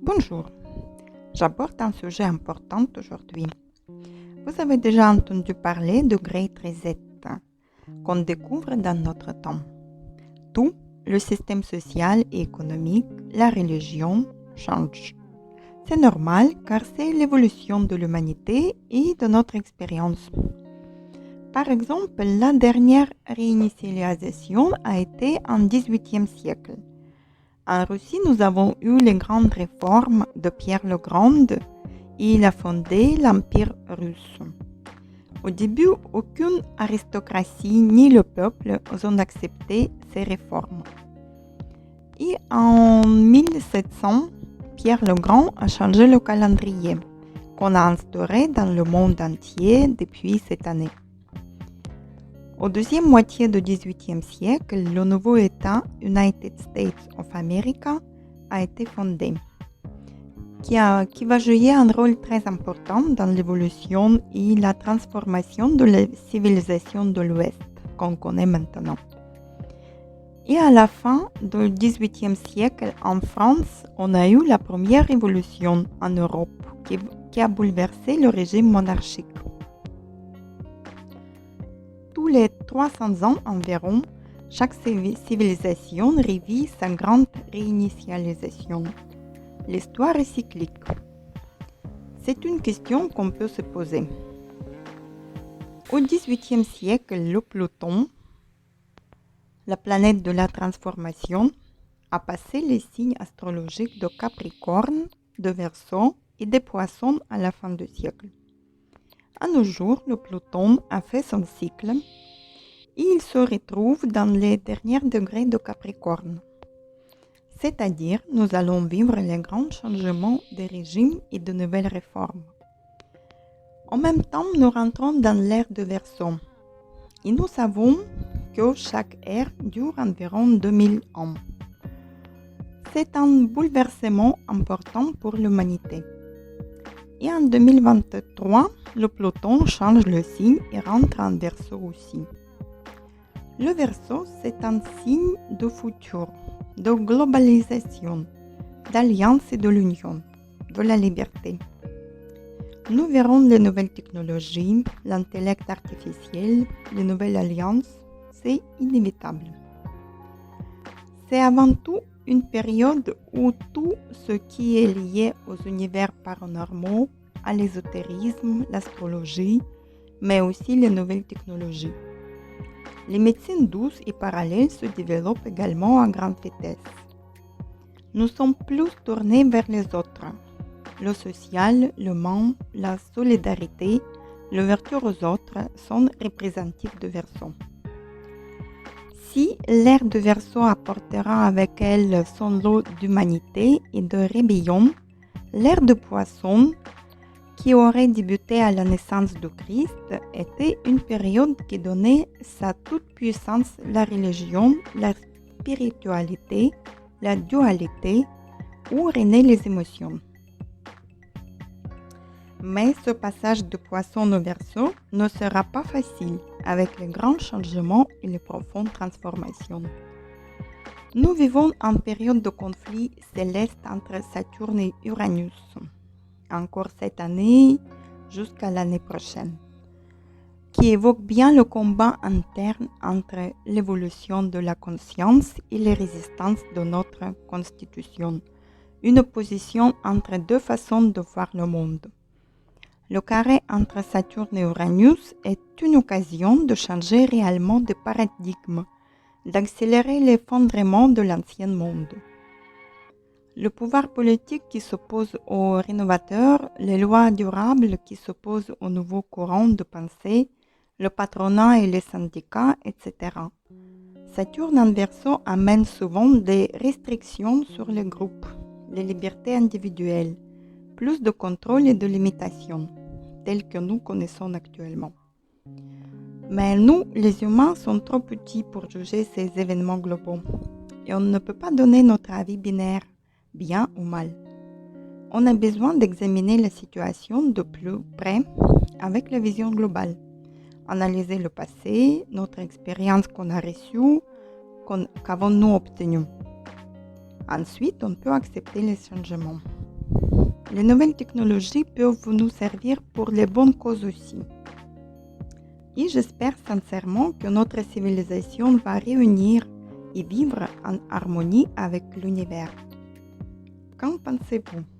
Bonjour, j'aborde un sujet important aujourd'hui. Vous avez déjà entendu parler du Great Reset qu'on découvre dans notre temps. Tout, le système social et économique, la religion, change. C'est normal car c'est l'évolution de l'humanité et de notre expérience. Par exemple, la dernière réinitialisation a été en XVIIIe siècle. En Russie, nous avons eu les grandes réformes de Pierre le Grand et il a fondé l'Empire russe. Au début, aucune aristocratie ni le peuple n'ont accepté ces réformes. Et en 1700, Pierre le Grand a changé le calendrier qu'on a instauré dans le monde entier depuis cette année. Au deuxième moitié du XVIIIe siècle, le nouveau État United States of America a été fondé, qui va jouer un rôle très important dans l'évolution et la transformation de la civilisation de l'Ouest qu'on connaît maintenant. Et à la fin du XVIIIe siècle, en France, on a eu la première révolution en Europe qui a bouleversé le régime monarchique. Tous les 300 ans environ, chaque civilisation revit sa grande réinitialisation. L'histoire est cyclique. C'est une question qu'on peut se poser. Au XVIIIe siècle, le Pluton, la planète de la transformation, a passé les signes astrologiques de Capricorne, de Verseau et des Poissons à la fin du siècle. À nos jours, le Pluton a fait son cycle et il se retrouve dans les derniers degrés de Capricorne. C'est-à-dire, nous allons vivre les grands changements des régimes et de nouvelles réformes. En même temps, nous rentrons dans l'ère de Verseau et nous savons que chaque ère dure environ 2000 ans. C'est un bouleversement important pour l'humanité. Et en 2023, le Pluton change le signe et rentre en Verseau aussi. Le Verseau, c'est un signe de futur, de globalisation, d'alliance et de l'union, de la liberté. Nous verrons les nouvelles technologies, l'intellect artificiel, les nouvelles alliances, c'est inévitable. C'est avant tout une période où tout ce qui est lié aux univers paranormaux, à l'ésotérisme, l'astrologie, mais aussi les nouvelles technologies. Les médecines douces et parallèles se développent également à grande vitesse. Nous sommes plus tournés vers les autres. Le social, l'humain, la solidarité, l'ouverture aux autres sont représentatifs de Verseau. Si l'ère de Verseau apportera avec elle son lot d'humanité et de rébellion, l'ère de Poisson, qui aurait débuté à la naissance du Christ, était une période qui donnait sa toute-puissance la religion, la spiritualité, la dualité, où régnaient les émotions. Mais ce passage de Poisson au Verseau ne sera pas facile avec les grands changements et les profondes transformations. Nous vivons en période de conflit céleste entre Saturne et Uranus, encore cette année jusqu'à l'année prochaine, qui évoque bien le combat interne entre l'évolution de la conscience et les résistances de notre constitution, une opposition entre deux façons de voir le monde. Le carré entre Saturne et Uranus est une occasion de changer réellement de paradigme, d'accélérer l'effondrement de l'ancien monde. Le pouvoir politique qui s'oppose aux rénovateurs, les lois durables qui s'opposent aux nouveaux courants de pensée, le patronat et les syndicats, etc. Saturne en Verseau amène souvent des restrictions sur les groupes, les libertés individuelles, plus de contrôle et de limitation, tels que nous connaissons actuellement. Mais nous, les humains, sommes trop petits pour juger ces événements globaux et on ne peut pas donner notre avis binaire, bien ou mal. On a besoin d'examiner la situation de plus près avec la vision globale, analyser le passé, notre expérience qu'on a reçue, qu'avons-nous obtenu. Ensuite, on peut accepter les changements. Les nouvelles technologies peuvent nous servir pour les bonnes causes aussi. Et j'espère sincèrement que notre civilisation va réunir et vivre en harmonie avec l'univers. Qu'en pensez-vous?